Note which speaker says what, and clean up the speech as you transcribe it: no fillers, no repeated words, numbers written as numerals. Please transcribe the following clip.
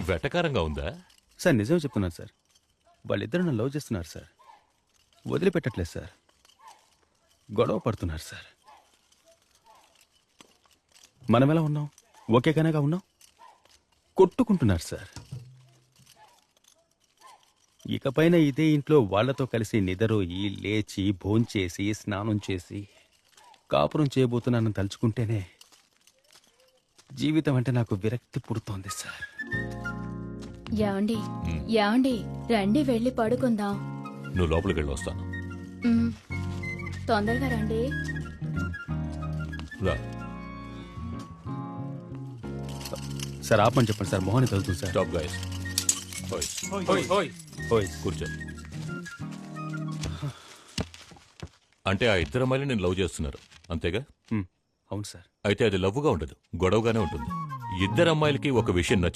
Speaker 1: వెటకారంగా ఉందా?
Speaker 2: సార్ నిజమే చెప్తున్నాను సార్. వాళ్ళిద్దరు నన్ను లవ్ చేస్తున్నారు సార్. వదిలిపెట్టట్లేదు సార్. గొడవ పడుతున్నారు సార్. మనం ఎలా ఉన్నాం? ఓకేగానేగా ఉన్నాం. కొట్టుకుంటున్నారు సార్. ఇకపైన ఇదే ఇంట్లో వాళ్లతో కలిసి నిద్రోయి లేచి భోంచేసి స్నానం చేసి కాపురం చేయబోతున్నానని తలుచుకుంటేనే జీవితం అంటే నాకు విరక్తి పుడుతోంది సార్.
Speaker 3: యాండి యాండి రండి వెళ్ళి పడుకుందాం.
Speaker 1: నువ్వు లోపలికి వెళ్ళి వస్తాను.
Speaker 3: మ్, తొందరగా రండి.
Speaker 1: రా.
Speaker 2: సార్ ఆపని చెప్పండి సార్. మొహాన్ని తగులుతుంది సార్.
Speaker 1: Stop guys.
Speaker 2: ఓయ్
Speaker 1: కూర్చో. అంటే ఆ ఇద్దరు అమ్మాయిలు నేను లవ్ చేస్తున్నారు అంతేగా?
Speaker 2: అవును సార్.
Speaker 1: అయితే అది లవ్వుగా ఉండదు, గొడవగానే ఉంటుంది. ఇద్దరు అమ్మాయిలకి ఒక విషయం నచ్చి